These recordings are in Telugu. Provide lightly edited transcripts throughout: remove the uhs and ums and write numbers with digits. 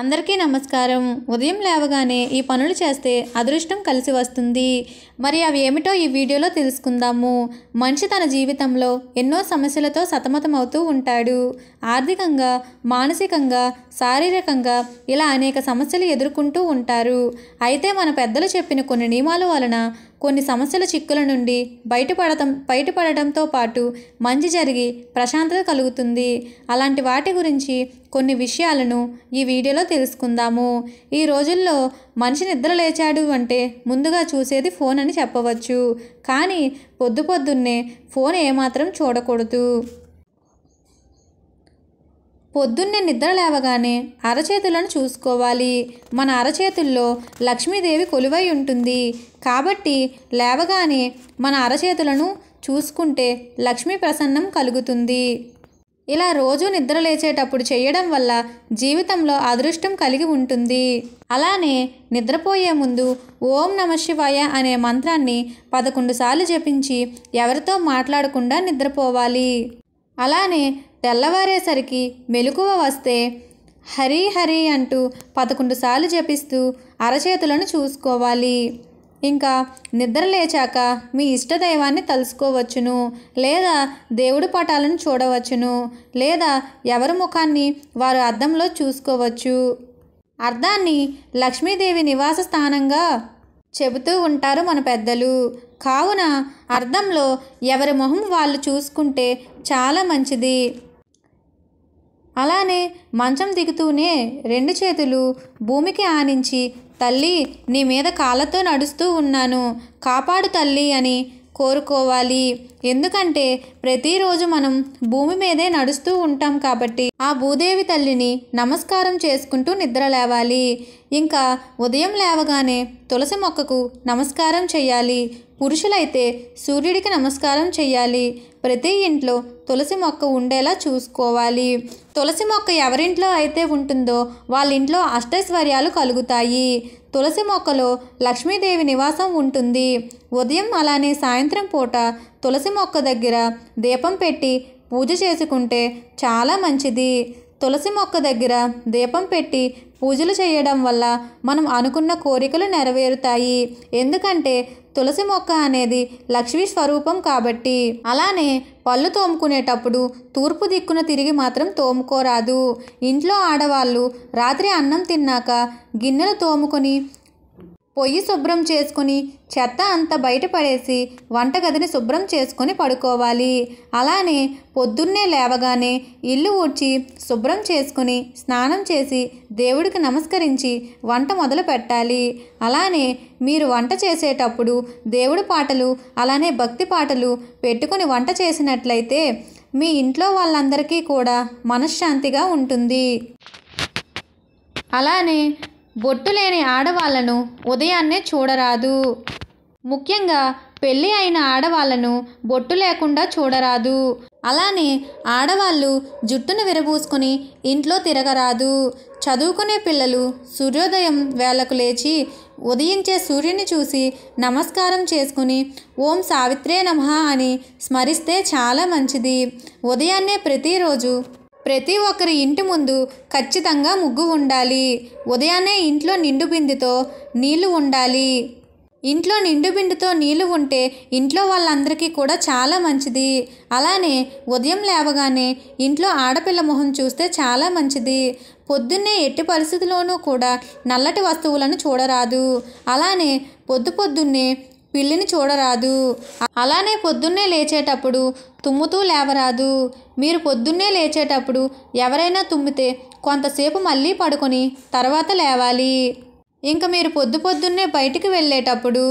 అందరికీ నమస్కారం. ఉదయం లేవగానే ఈ పనులు చేస్తే అదృష్టం కలిసి వస్తుంది. మరి అవి ఏమిటో ఈ వీడియోలో తెలుసుకుందాము. మనిషి తన జీవితంలో ఎన్నో సమస్యలతో సతమతమవుతూ ఉంటాడు. ఆర్థికంగా, మానసికంగా, శారీరకంగా ఇలా అనేక సమస్యలు ఎదుర్కొంటూ ఉంటారు. అయితే మన పెద్దలు చెప్పిన కొన్ని నియమాల వలన కొన్ని సమస్యల చిక్కుల నుండి బయటపడటంతో పాటు మంచి జరిగి ప్రశాంతత కలుగుతుంది. అలాంటి వాటి గురించి కొన్ని విషయాలను ఈ వీడియోలో తెలుసుకుందాము. ఈ రోజుల్లో మనిషి నిద్ర లేచాడు అంటే ముందుగా చూసేది ఫోన్ అని చెప్పవచ్చు. కానీ పొద్దున్నే ఫోన్ ఏమాత్రం చూడకూడదు. పొద్దున్నే నిద్ర లేవగానే అరచేతులను చూసుకోవాలి. మన అరచేతుల్లో లక్ష్మీదేవి కొలువై ఉంటుంది. కాబట్టి లేవగానే మన అరచేతులను చూసుకుంటే లక్ష్మీ ప్రసన్నం కలుగుతుంది. ఇలా రోజు నిద్ర లేచేటప్పుడు చేయడం వల్ల జీవితంలో అదృష్టం కలిగి ఉంటుంది. అలానే నిద్రపోయే ముందు ఓం నమఃశివాయ అనే మంత్రాన్ని 11 సార్లు జపించి ఎవరితో మాట్లాడకుండా నిద్రపోవాలి. అలానే తెల్లవారేసరికి మెలకువ వస్తే హరి హరి అంటూ 11 సార్లు జపిస్తూ అరచేతులను చూసుకోవాలి. ఇంకా నిద్ర లేచాక మీ ఇష్టదైవాన్ని తలుసుకోవచ్చును, లేదా దేవుడి పటాలను చూడవచ్చును, లేదా ఎవరి ముఖాన్ని వారు అద్దంలో చూసుకోవచ్చు. అర్ధాన్ని లక్ష్మీదేవి నివాస స్థానంగా చెబుతూ ఉంటారు మన పెద్దలు. కావున అర్ధంలో ఎవరి మొహం వాళ్ళు చూసుకుంటే చాలా మంచిది. అలానే మంచం దిగుతూనే 2 చేతులు భూమికి ఆనించి తల్లి నీ మీద కాళ్ళతో నడుస్తూ ఉన్నాను, కాపాడు తల్లి అని కోరుకోవాలి. ఎందుకంటే ప్రతిరోజు మనం భూమి మీదే నడుస్తూ ఉంటాం కాబట్టి ఆ భూదేవి తల్లిని నమస్కారం చేసుకుంటూ నిద్ర లేవాలి. ఇంకా ఉదయం లేవగానే తులసి మొక్కకు నమస్కారం చేయాలి. పురుషులైతే సూర్యుడికి నమస్కారం చేయాలి. ప్రతి ఇంట్లో తులసి మొక్క ఉండేలా చూసుకోవాలి. తులసి మొక్క ఎవరింట్లో అయితే ఉంటుందో వాళ్ళ ఇంట్లో అష్టైశ్వర్యాలు కలుగుతాయి. తులసి మొక్కలో లక్ష్మీదేవి నివాసం ఉంటుంది. ఉదయం అలానే సాయంత్రం పూట తులసి మొక్క దగ్గర దీపం పెట్టి పూజ చేసుకుంటే చాలా మంచిది. తులసి మొక్క దగ్గర దీపం పెట్టి పూజలు చేయడం వల్ల మనం అనుకున్న కోరికలు నెరవేరుతాయి. ఎందుకంటే తులసి మొక్క అనేది లక్ష్మీ స్వరూపం కాబట్టి. అలానే పళ్ళు తోముకునేటప్పుడు తూర్పు దిక్కున తిరిగి మాత్రం తోముకోరాదు. ఇంట్లో ఆడవాళ్ళు రాత్రి అన్నం తిన్నాక గిన్నెలు తోముకొని పొయ్యి శుభ్రం చేసుకొని చెత్త అంతా బయటపడేసి వంటగదిని శుభ్రం చేసుకొని పడుకోవాలి. అలానే పొద్దున్నే లేవగానే ఇల్లు ఊడ్చి శుభ్రం చేసుకొని స్నానం చేసి దేవుడికి నమస్కరించి వంట మొదలు పెట్టాలి. అలానే మీరు వంట చేసేటప్పుడు దేవుడి పాటలు అలానే భక్తి పాటలు పెట్టుకొని వంట చేసినట్లయితే మీ ఇంట్లో వాళ్ళందరికీ కూడా మనశ్శాంతిగా ఉంటుంది. అలానే బొట్టు లేని ఆడవాళ్లను ఉదయాన్నే చూడరాదు. ముఖ్యంగా పెళ్ళి అయిన ఆడవాళ్లను బొట్టు లేకుండా చూడరాదు. అలానే ఆడవాళ్ళు జుట్టును విరబూసుకొని ఇంట్లో తిరగరాదు. చదువుకునే పిల్లలు సూర్యోదయం వేళకు లేచి ఉదయించే సూర్యుని చూసి నమస్కారం చేసుకుని ఓం సావిత్రే నమః అని స్మరిస్తే చాలా మంచిది. ఉదయాన్నే ప్రతిరోజు ప్రతి ఒక్కరి ఇంటి ముందు ఖచ్చితంగా ముగ్గు ఉండాలి. ఉదయాన్నే ఇంట్లో నిండు బిందెతో నీళ్లు ఉండాలి. ఇంట్లో నిండు బిందెతో నీళ్లు ఉంటే ఇంట్లో వాళ్ళందరికీ కూడా చాలా మంచిది. అలానే ఉదయం లేవగానే ఇంట్లో ఆడపిల్ల మొహం చూస్తే చాలా మంచిది. పొద్దున్నే ఎట్టి పరిస్థితుల్లోనూ కూడా నల్లటి వస్తువులను చూడరాదు. అలానే పొద్దున్నే పిల్లిని చూడరాదు. అలానే పొద్దున్నే లేచేటప్పుడు తుమ్ముతూ లేవరాదు. మీరు పొద్దున్నే లేచేటప్పుడు ఎవరైనా తుమ్మితే కొంతసేపు మళ్ళీ పడుకొని తర్వాత లేవాలి. ఇంకా మీరు పొద్దున్నే బయటికి వెళ్ళేటప్పుడు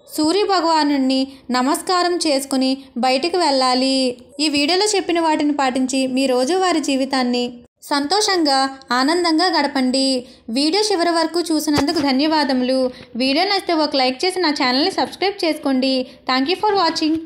సూర్య భగవానుడిని నమస్కారం చేసుకుని బయటికి వెళ్ళాలి. ఈ వీడియోలో చెప్పిన వాటిని పాటించి మీ రోజువారీ జీవితాన్ని సంతోషంగా ఆనందంగా గడపండి. వీడియో చివరి వరకు చూసినందుకు ధన్యవాదములు. వీడియో నచ్చితే ఒక లైక్ చేసి నా ఛానల్ని సబ్స్క్రైబ్ చేసుకోండి. Thank you for watching.